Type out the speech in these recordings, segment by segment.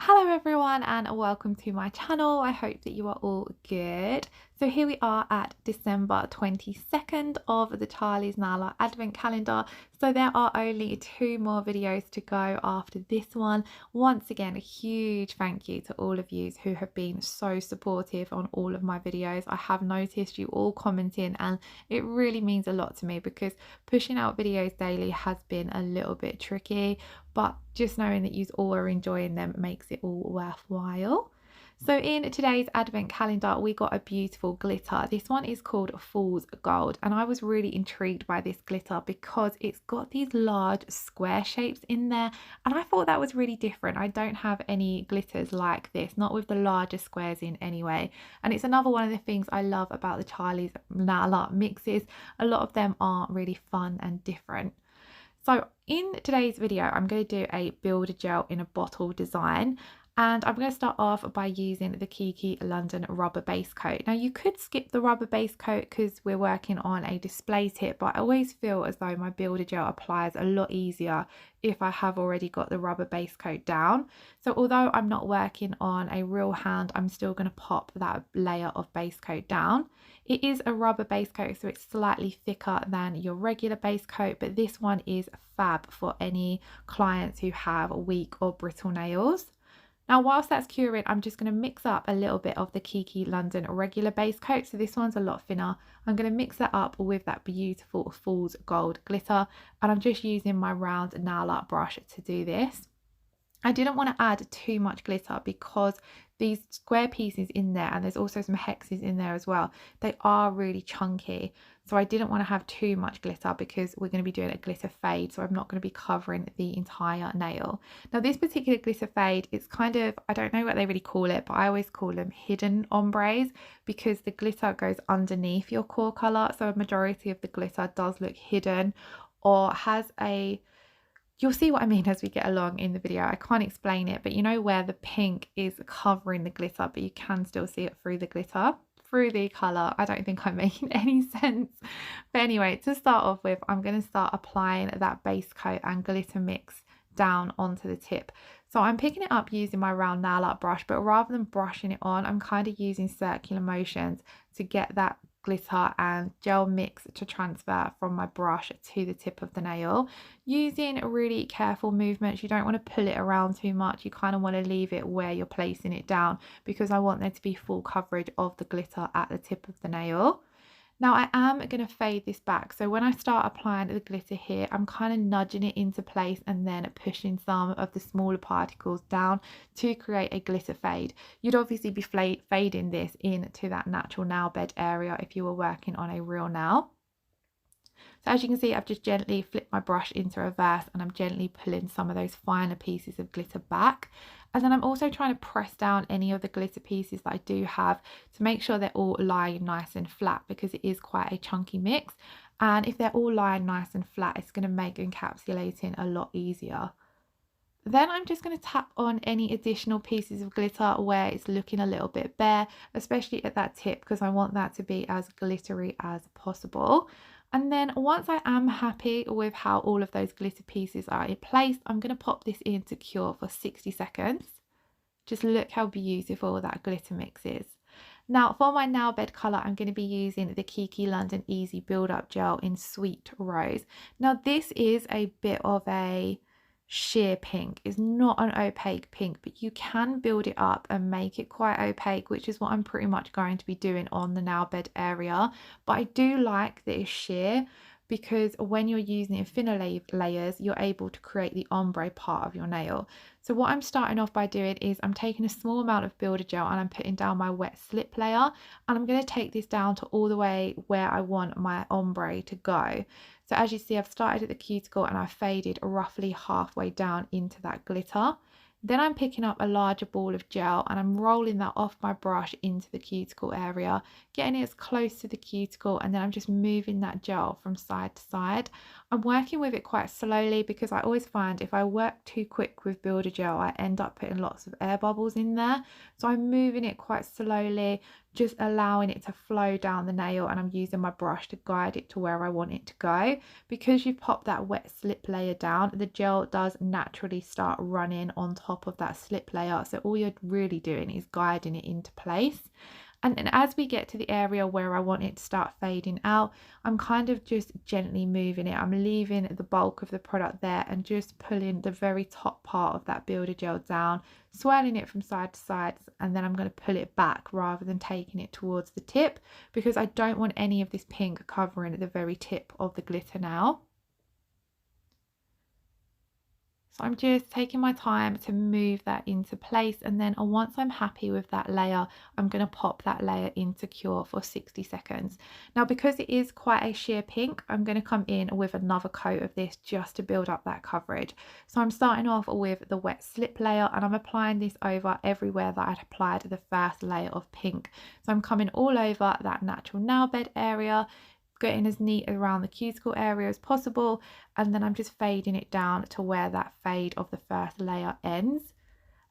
Hello everyone and welcome to my channel. I hope that you are all good. So here we are at December 22nd of the Charlie's Nala Advent Calendar. So there are only 2 more videos to go after this one. Once again, a huge thank you to all of you who have been so supportive on all of my videos. I have noticed you all commenting and it really means a lot to me because pushing out videos daily has been a little bit tricky, but just knowing that you all are enjoying them makes it all worthwhile. So in today's advent calendar we got a beautiful glitter. This one is called Fool's Gold and I was really intrigued by this glitter because it's got these large square shapes in there and I thought that was really different. I don't have any glitters like this, not with the larger squares in anyway, and it's another one of the things I love about the Charlie's Nala mixes. A lot of them are really fun and different. So in today's video, I'm going to do a builder gel in a bottle design, and I'm going to start off by using the Kiki London rubber base coat. Now you could skip the rubber base coat because we're working on a display tip, but I always feel as though my builder gel applies a lot easier if I have already got the rubber base coat down. So although I'm not working on a real hand, I'm still going to pop that layer of base coat down. It is a rubber base coat, so it's slightly thicker than your regular base coat, but this one is fab for any clients who have weak or brittle nails. Now, whilst that's curing, I'm just going to mix up a little bit of the Kiki London regular base coat. So this one's a lot thinner. I'm going to mix that up with that beautiful Fool's Gold glitter, and I'm just using my round nail art brush to do this. I didn't want to add too much glitter because these square pieces in there, and there's also some hexes in there as well, they are really chunky. So I didn't want to have too much glitter because we're going to be doing a glitter fade, so I'm not going to be covering the entire nail. Now this particular glitter fade, it's kind of, I don't know what they really call it, but I always call them hidden ombres because the glitter goes underneath your core colour. So a majority of the glitter does look hidden or has a, you'll see what I mean as we get along in the video. I can't explain it, but you know where the pink is covering the glitter, but you can still see it through the glitter, through the colour. I don't think I'm making any sense. But anyway, to start off with, I'm going to start applying that base coat and glitter mix down onto the tip. So I'm picking it up using my round nail art brush, but rather than brushing it on, I'm kind of using circular motions to get that glitter and gel mix to transfer from my brush to the tip of the nail, using really careful movements. You don't want to pull it around too much. You kind of want to leave it where you're placing it down because I want there to be full coverage of the glitter at the tip of the nail. Now I am going to fade this back, so when I start applying the glitter here, I'm kind of nudging it into place and then pushing some of the smaller particles down to create a glitter fade. You'd obviously be fading this into that natural nail bed area if you were working on a real nail. So as you can see, I've just gently flipped my brush into reverse and I'm gently pulling some of those finer pieces of glitter back. And then I'm also trying to press down any of the glitter pieces that I do have to make sure they're all lying nice and flat because it is quite a chunky mix. And if they're all lying nice and flat, it's going to make encapsulating a lot easier. Then I'm just going to tap on any additional pieces of glitter where it's looking a little bit bare, especially at that tip because I want that to be as glittery as possible. And then once I am happy with how all of those glitter pieces are in place, I'm going to pop this in to cure for 60 seconds. Just look how beautiful that glitter mix is. Now for my nail bed colour, I'm going to be using the Kiki London Easy Build Up Gel in Sweet Rose. Now this is a bit of a sheer pink. It's not an opaque pink, but you can build it up and make it quite opaque, which is what I'm pretty much going to be doing on the nail bed area. But I do like that it's sheer because when you're using it in thinner layers, you're able to create the ombre part of your nail. So what I'm starting off by doing is I'm taking a small amount of builder gel and I'm putting down my wet slip layer, and I'm going to take this down to all the way where I want my ombre to go. So as you see, I've started at the cuticle and I've faded roughly halfway down into that glitter. Then I'm picking up a larger ball of gel and I'm rolling that off my brush into the cuticle area, getting it as close to the cuticle, and then I'm just moving that gel from side to side. I'm working with it quite slowly because I always find if I work too quick with builder gel, I end up putting lots of air bubbles in there. So I'm moving it quite slowly, just allowing it to flow down the nail, and I'm using my brush to guide it to where I want it to go. Because you've popped that wet slip layer down, the gel does naturally start running on top of that slip layer. So all you're really doing is guiding it into place. And then as we get to the area where I want it to start fading out, I'm kind of just gently moving it. I'm leaving the bulk of the product there and just pulling the very top part of that builder gel down, swirling it from side to side, and then I'm going to pull it back rather than taking it towards the tip, because I don't want any of this pink covering the very tip of the glitter now. So I'm just taking my time to move that into place, and then once I'm happy with that layer, I'm going to pop that layer into cure for 60 seconds. Now, because it is quite a sheer pink, I'm going to come in with another coat of this just to build up that coverage. So I'm starting off with the wet slip layer, and I'm applying this over everywhere that I'd applied the first layer of pink. So I'm coming all over that natural nail bed area, getting as neat around the cuticle area as possible, and then I'm just fading it down to where that fade of the first layer ends.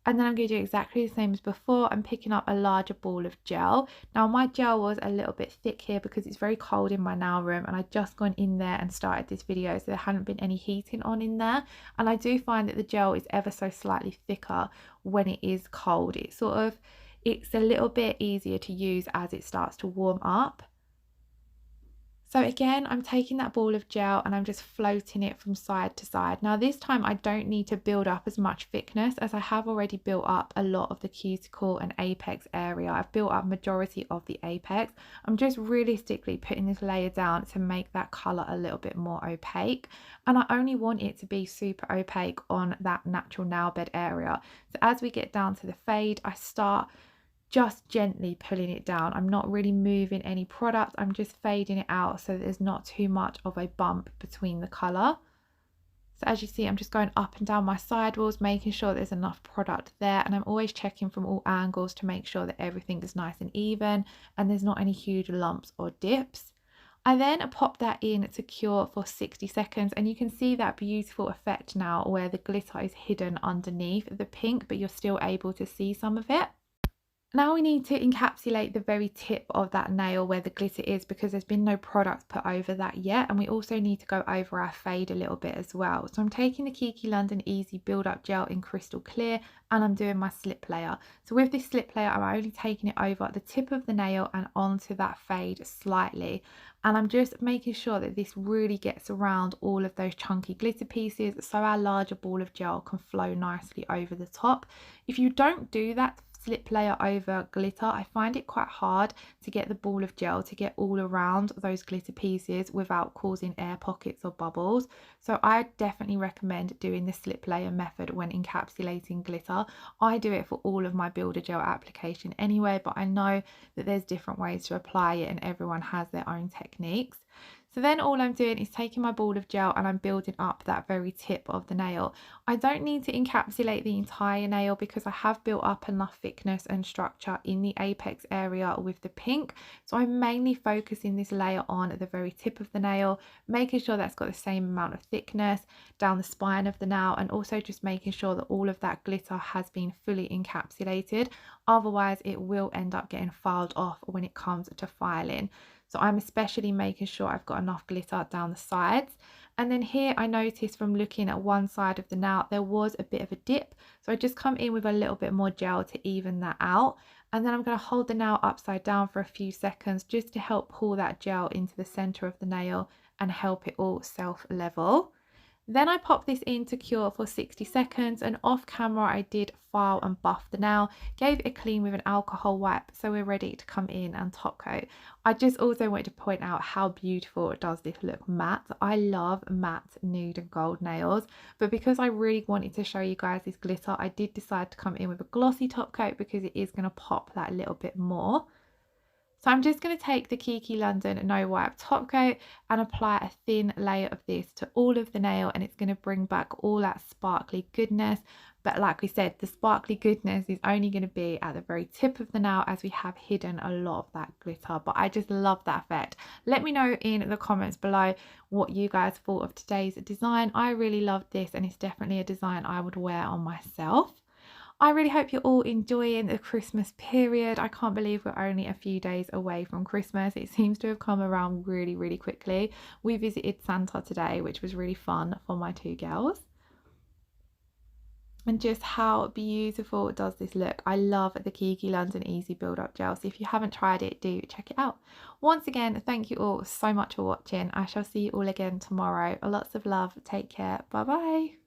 And then I'm going to do exactly the same as before. I'm picking up a larger ball of gel. Now my gel was a little bit thick here because it's very cold in my nail room, and I'd just gone in there and started this video, so there hadn't been any heating on in there. And I do find that the gel is ever so slightly thicker when it is cold. It's a little bit easier to use as it starts to warm up. So again, I'm taking that ball of gel and I'm just floating it from side to side. Now this time I don't need to build up as much thickness, as I have already built up a lot of the cuticle and apex area. I've built up majority of the apex. I'm just realistically putting this layer down to make that colour a little bit more opaque. And I only want it to be super opaque on that natural nail bed area. So as we get down to the fade, I start just gently pulling it down. I'm not really moving any product, I'm just fading it out so there's not too much of a bump between the colour. So as you see, I'm just going up and down my sidewalls, making sure there's enough product there, and I'm always checking from all angles to make sure that everything is nice and even and there's not any huge lumps or dips. I then pop that in to cure for 60 seconds, and you can see that beautiful effect now where the glitter is hidden underneath the pink, but you're still able to see some of it. Now we need to encapsulate the very tip of that nail where the glitter is, because there's been no product put over that yet, and we also need to go over our fade a little bit as well. So I'm taking the Kiki London Easy Build Up Gel in Crystal Clear, and I'm doing my slip layer. So with this slip layer, I'm only taking it over the tip of the nail and onto that fade slightly, and I'm just making sure that this really gets around all of those chunky glitter pieces so our larger ball of gel can flow nicely over the top. If you don't do that slip layer over glitter, I find it quite hard to get the ball of gel to get all around those glitter pieces without causing air pockets or bubbles. So I definitely recommend doing the slip layer method when encapsulating glitter. I do it for all of my builder gel application anyway, but I know that there's different ways to apply it and everyone has their own techniques. So then all I'm doing is taking my ball of gel and I'm building up that very tip of the nail. I don't need to encapsulate the entire nail because I have built up enough thickness and structure in the apex area with the pink. So I'm mainly focusing this layer on the very tip of the nail, making sure that's got the same amount of thickness down the spine of the nail, and also just making sure that all of that glitter has been fully encapsulated. Otherwise it will end up getting filed off when it comes to filing. So I'm especially making sure I've got enough glitter down the sides. And then here I noticed from looking at one side of the nail, there was a bit of a dip. So I just come in with a little bit more gel to even that out. And then I'm going to hold the nail upside down for a few seconds just to help pull that gel into the center of the nail and help it all self-level. Then I pop this in to cure for 60 seconds, and off camera I did file and buff the nail, gave it a clean with an alcohol wipe, so we're ready to come in and top coat. I just also wanted to point out how beautiful does this look matte. I love matte nude and gold nails, but because I really wanted to show you guys this glitter, I did decide to come in with a glossy top coat because it is going to pop that little bit more. So I'm just going to take the Kiki London No Wipe top coat and apply a thin layer of this to all of the nail, and it's going to bring back all that sparkly goodness, But like we said, the sparkly goodness is only going to be at the very tip of the nail, as we have hidden a lot of that glitter. But I just love that effect. Let me know in the comments below what you guys thought of today's design. I really loved this, and it's definitely a design I would wear on myself. I really hope you're all enjoying the Christmas period. I can't believe we're only a few days away from Christmas. It seems to have come around really, really quickly. We visited Santa today, which was really fun for my two girls. And just how beautiful does this look. I love the Kiki London Easy Build Up Gel. So if you haven't tried it, do check it out. Once again, thank you all so much for watching. I shall see you all again tomorrow. Lots of love. Take care. Bye bye.